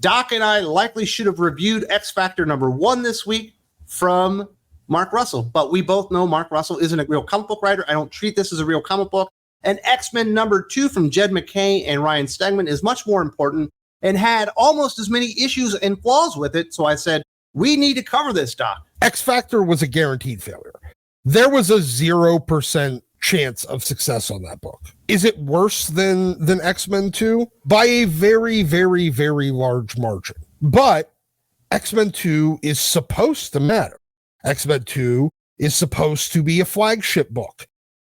Doc and I likely should have reviewed X Factor #1 this week from Mark Russell, but we both know Mark Russell isn't a real comic book writer. I don't treat this as a real comic book. And X-Men #2 from Jed MacKay and Ryan Stegman is much more important and had almost as many issues and flaws with it. So I said, we need to cover this, Doc. X Factor was a guaranteed failure. There was a 0% chance of success on that book. Is it worse than X-Men 2? By a very, very, very large margin. But X-Men 2 is supposed to matter. X-Men 2 is supposed to be a flagship book.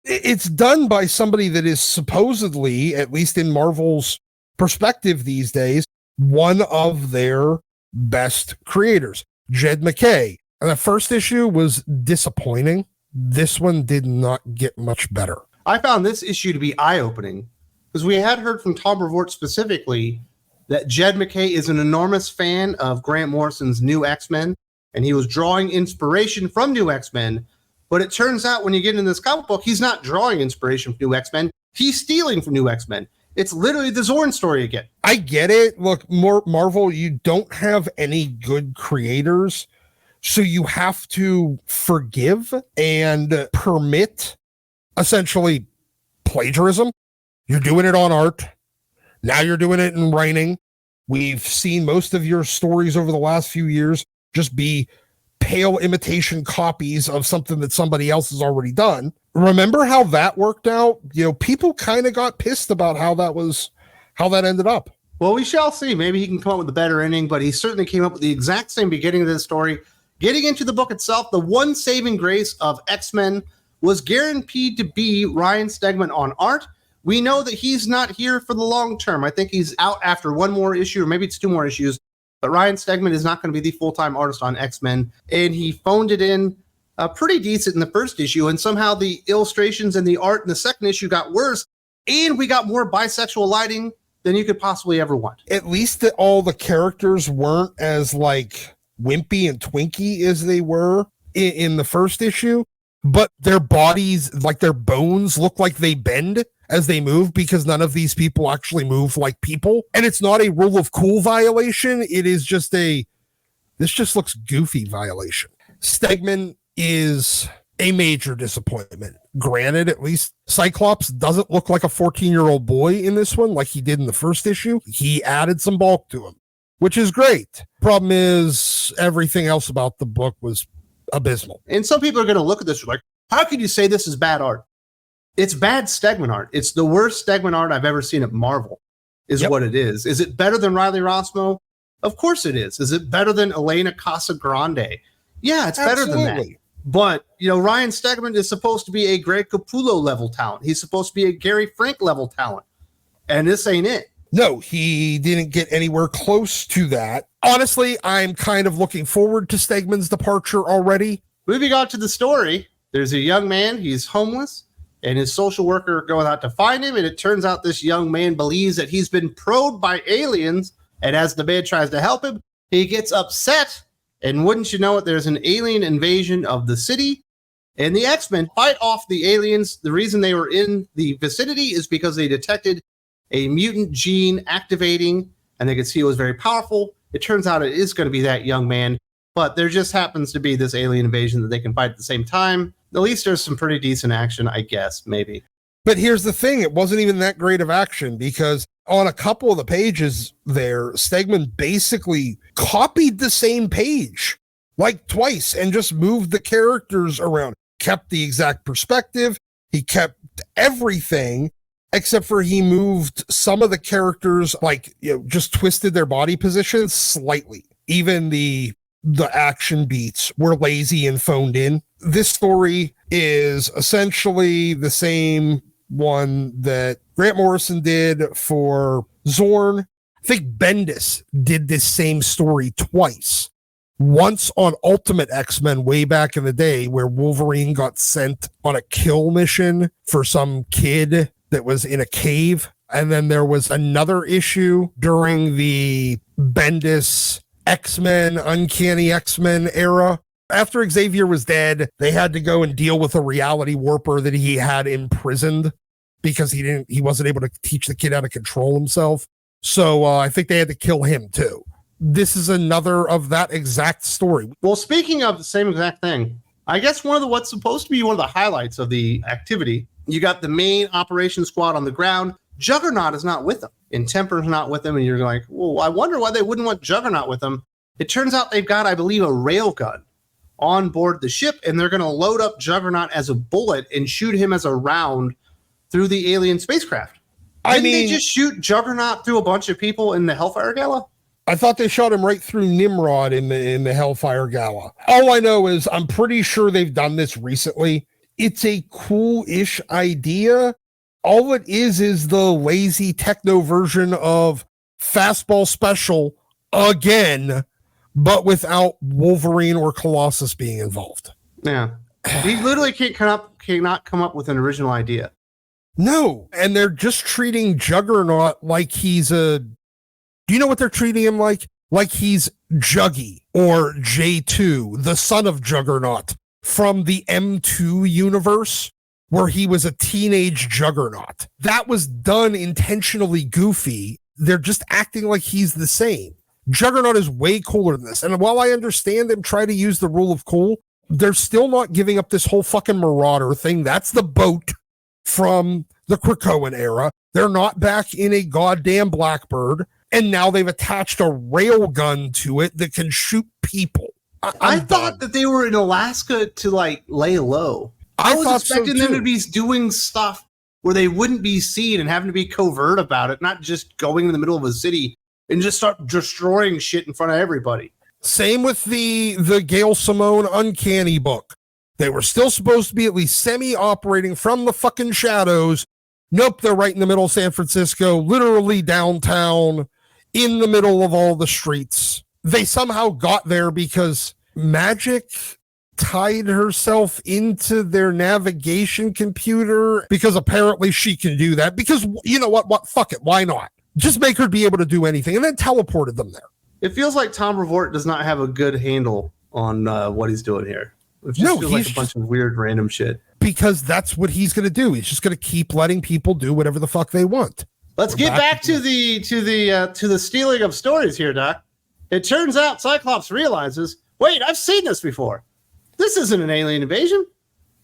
It's done by somebody that is supposedly, at least in Marvel's perspective these days, one of their best creators, Jed MacKay. And the first issue was disappointing. This one did not get much better. I found this issue to be eye-opening because we had heard from Tom Brevoort specifically that Jed MacKay is an enormous fan of Grant Morrison's New X-Men, and he was drawing inspiration from New X-Men. But it turns out when you get in this comic book, he's not drawing inspiration from New X-Men. He's stealing from New X-Men. It's literally the Zorn story again. I get it. Look, Marvel, you don't have any good creators, so you have to forgive and permit essentially plagiarism. You're doing it on art. Now you're doing it in writing. We've seen most of your stories over the last few years just be pale imitation copies of something that somebody else has already done. Remember how that worked out? You know, people kind of got pissed about how that ended up. Well, we shall see. Maybe he can come up with a better ending, but he certainly came up with the exact same beginning of this story. Getting into the book itself, the one saving grace of X-Men was guaranteed to be Ryan Stegman on art. We know that he's not here for the long term. I think he's out after one more issue, or maybe it's 2 more issues. But Ryan Stegman is not going to be the full-time artist on X-Men. And he phoned it in pretty decent in the first issue. And somehow the illustrations and the art in the second issue got worse. And we got more bisexual lighting than you could possibly ever want. At least that all the characters weren't as like wimpy and twinky as they were in the first issue. But their bodies, like their bones, look like they bend as they move because none of these people actually move like people. And it's not a rule of cool violation. It is just this just looks goofy violation. Stegman is a major disappointment. Granted, at least Cyclops doesn't look like a 14-year-old boy in this one like he did in the first issue. He added some bulk to him, which is great. Problem is, everything else about the book was abysmal. And some people are going to look at this like, how could you say this is bad art? It's bad Stegman art. It's the worst Stegman art I've ever seen at Marvel, is what it is. Is it better than Riley Rossmo? Of course it is. Is it better than Elena Casagrande? Yeah, it's better than that. But, you know, Ryan Stegman is supposed to be a Greg Capullo level talent. He's supposed to be a Gary Frank level talent. And this ain't it. No, he didn't get anywhere close to that. Honestly, I'm kind of looking forward to Stegman's departure already. Moving on to the story, there's a young man, he's homeless, and his social worker goes out to find him, and it turns out this young man believes that he's been probed by aliens, and as the man tries to help him, he gets upset, and wouldn't you know it, there's an alien invasion of the city, and the X-Men fight off the aliens. The reason they were in the vicinity is because they detected a mutant gene activating, and they could see it was very powerful. It turns out it is going to be that young man, but there just happens to be this alien invasion that they can fight at the same time. At least there's some pretty decent action, I guess, maybe. But here's the thing. It wasn't even that great of action because on a couple of the pages there, Stegman basically copied the same page like twice and just moved the characters around, kept the exact perspective. He kept everything except for he moved some of the characters, like, you know, just twisted their body positions slightly. Even the action beats were lazy and phoned in. This story is essentially the same one that Grant Morrison did for Zorn. I think Bendis did this same story twice. Once on Ultimate X-Men way back in the day, where Wolverine got sent on a kill mission for some kid that was in a cave. And then there was another issue during the Bendis X-Men, Uncanny X-Men era. After Xavier was dead, they had to go and deal with a reality warper that he had imprisoned because he wasn't able to teach the kid how to control himself. So I think they had to kill him too. this is another of that exact story. Well, speaking of the same exact thing, I guess one of what's supposed to be one of the highlights of the activity, you got the main operation squad on the ground. Juggernaut is not with them, and Temper's not with them, and you're like, well, I wonder why they wouldn't want Juggernaut with them. It turns out they've got, I believe, a railgun on board the ship, and they're going to load up Juggernaut as a bullet and shoot him as a round through the alien spacecraft. Didn't they just shoot Juggernaut through a bunch of people in the Hellfire Gala? I thought they shot him right through Nimrod in the Hellfire Gala. All I know is I'm pretty sure they've done this recently. It's a cool-ish idea. All it is the lazy techno version of Fastball Special again, but without Wolverine or Colossus being involved. Yeah. He literally cannot come up with an original idea. No, and they're just treating Juggernaut like he's a... Do you know what they're treating him like? Like he's Juggy or J2, the son of Juggernaut from the M2 universe, where he was a teenage Juggernaut. That was done intentionally goofy. They're just acting like he's the same. Juggernaut is way cooler than this. And while I understand them try to use the rule of cool, they're still not giving up this whole fucking Marauder thing. That's the boat from the Krakoan era. They're not back in a goddamn Blackbird. And now they've attached a rail gun to it that can shoot people. I thought that they were in Alaska to like lay low. I was expecting them to be doing stuff where they wouldn't be seen and having to be covert about it, not just going in the middle of a city and just start destroying shit in front of everybody. Same with the Gail Simone Uncanny book. They were still supposed to be at least semi-operating from the fucking shadows. Nope, they're right in the middle of San Francisco, literally downtown, in the middle of all the streets. They somehow got there because Magic tied herself into their navigation computer, because apparently she can do that. Because you know what? Fuck it. Why not? Just make her be able to do anything, and then teleported them there. It feels like Tom Brevoort does not have a good handle on what he's doing here. It just feels like a bunch of weird random shit. Because that's what he's going to do. He's just going to keep letting people do whatever the fuck they want. Let's get back to the stealing of stories here, Doc. It turns out Cyclops realizes, wait, I've seen this before. This isn't an alien invasion.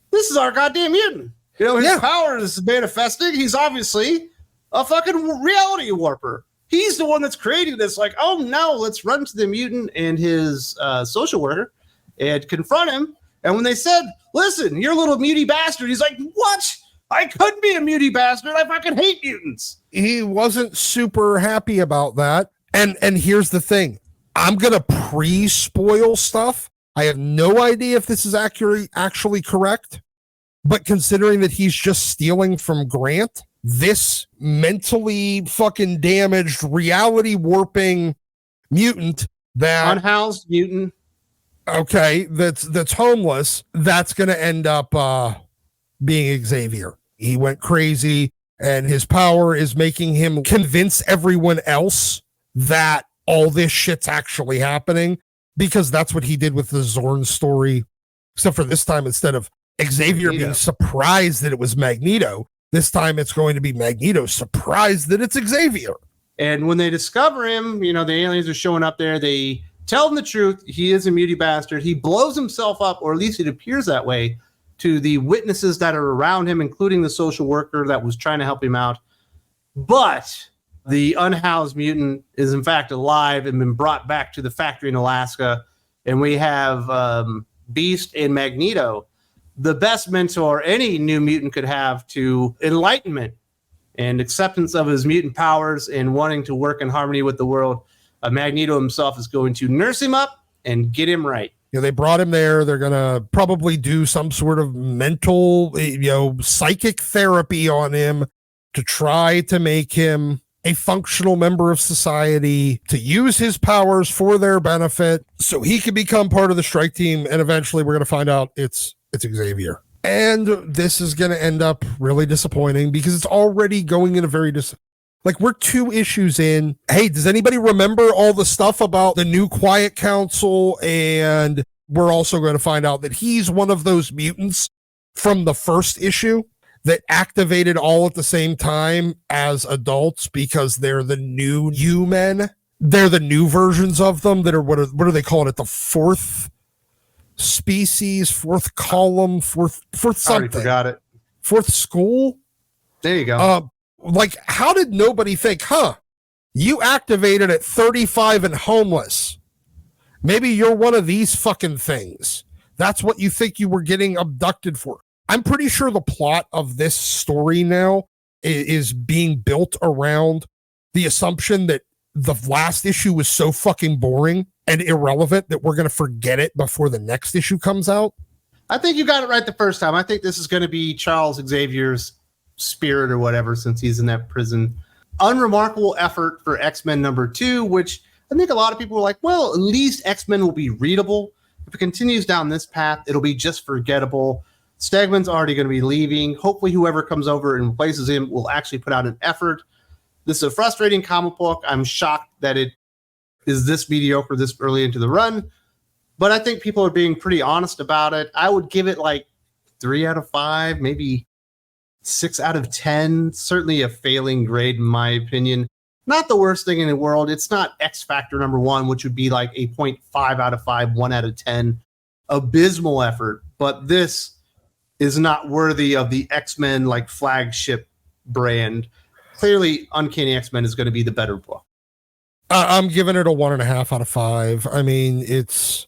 This is our goddamn mutant. You know, his power is manifesting. He's obviously a fucking reality warper. He's the one that's creating this. Like, oh no, let's run to the mutant and his social worker and confront him. And when they said, listen, you're a little muty bastard, he's like, what? I couldn't be a muty bastard. I fucking hate mutants. He wasn't super happy about that. And here's the thing. I'm going to pre-spoil stuff. I have no idea if this is actually correct. But considering that he's just stealing from Grant, this mentally fucking damaged, reality warping mutant that... Unhoused mutant. Okay, that's homeless, that's going to end up being Xavier. He went crazy, and his power is making him convince everyone else that all this shit's actually happening, because that's what he did with the Zorn story. Except for this time, instead of Xavier being surprised that it was Magneto, this time it's going to be Magneto surprised that it's Xavier. And when they discover him, you know, the aliens are showing up there, they tell him the truth. He is a muty bastard. He blows himself up, or at least it appears that way, to the witnesses that are around him, including the social worker that was trying to help him out. But the unhoused mutant is in fact alive and been brought back to the factory in Alaska. And we have Beast and Magneto, the best mentor any new mutant could have to enlightenment and acceptance of his mutant powers and wanting to work in harmony with the world. Magneto himself is going to nurse him up and get him right. You know, they brought him there. They're going to probably do some sort of mental, psychic therapy on him to try to make him a functional member of society, to use his powers for their benefit so he can become part of the strike team. And eventually we're going to find out it's Xavier. And this is going to end up really disappointing because it's already going in a very we're 2 issues in. Hey, does anybody remember all the stuff about the new Quiet Council? And we're also going to find out that he's one of those mutants from the first issue that activated all at the same time as adults because they're the new U-men. they're the new versions of them that are what do they call it? The fourth species, fourth column, fourth something. I already forgot it. Fourth school. There you go. Like, how did nobody think, you activated at 35 and homeless. Maybe you're one of these fucking things. That's what you think you were getting abducted for. I'm pretty sure the plot of this story now is being built around the assumption that the last issue was so fucking boring and irrelevant that we're going to forget it before the next issue comes out. I think you got it right the first time. I think this is going to be Charles Xavier's spirit or whatever, since he's in that prison. Unremarkable effort for X-Men #2, which I think a lot of people were like, well, at least X-Men will be readable. If it continues down this path, it'll be just forgettable. Stegman's already going to be leaving. Hopefully whoever comes over and replaces him will actually put out an effort. This is a frustrating comic book. I'm shocked that it is this mediocre this early into the run, but I think people are being pretty honest about it. I would give it like 3 out of 5, maybe 6 out of 10. Certainly a failing grade in my opinion. Not the worst thing in the world. It's not X Factor #1, which would be like a 0.5 out of 5, 1 out of 10. Abysmal effort, but this is not worthy of the X-Men like flagship brand. Clearly, Uncanny X-Men is going to be the better book. I'm giving it a 1.5 out of 5. I mean, it's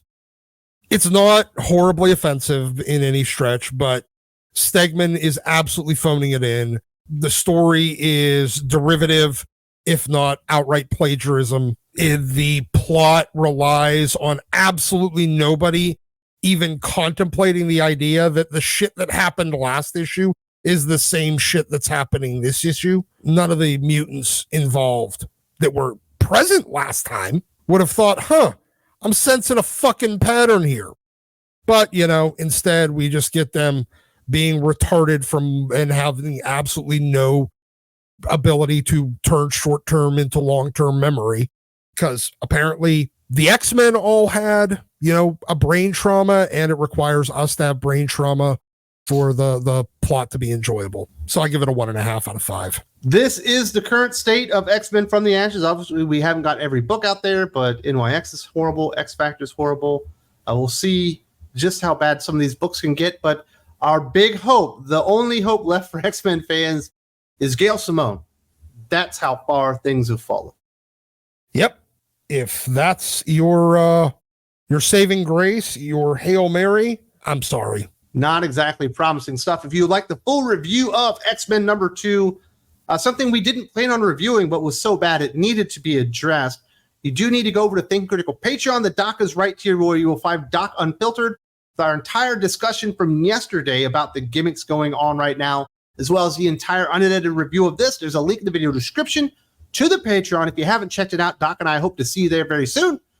not horribly offensive in any stretch, but Stegman is absolutely phoning it in. The story is derivative, if not outright plagiarism. The plot relies on absolutely nobody even contemplating the idea that the shit that happened last issue is the same shit that's happening this issue. None of the mutants involved that were present last time would have thought, I'm sensing a fucking pattern here. But, instead we just get them being retarded from and having absolutely no ability to turn short-term into long-term memory, because apparently the X-Men all had, a brain trauma, and it requires us to have brain trauma for the plot to be enjoyable. So I give it a 1.5 out of 5. This is the current state of X-Men from the Ashes. Obviously, we haven't got every book out there, but NYX is horrible. X Factor is horrible. We'll see just how bad some of these books can get. But our big hope, the only hope left for X-Men fans, is Gail Simone. That's how far things have fallen. Yep. If that's your saving grace, your Hail Mary, I'm sorry. Not exactly promising stuff. If you would like the full review of X-Men #2, something we didn't plan on reviewing but was so bad it needed to be addressed, you do need to go over to Think Critical Patreon. The doc is right here where you will find Doc Unfiltered with our entire discussion from yesterday about the gimmicks going on right now, as well as the entire unedited review of this. There's a link in the video description to the Patreon. If you haven't checked it out, Doc and I hope to see you there very soon.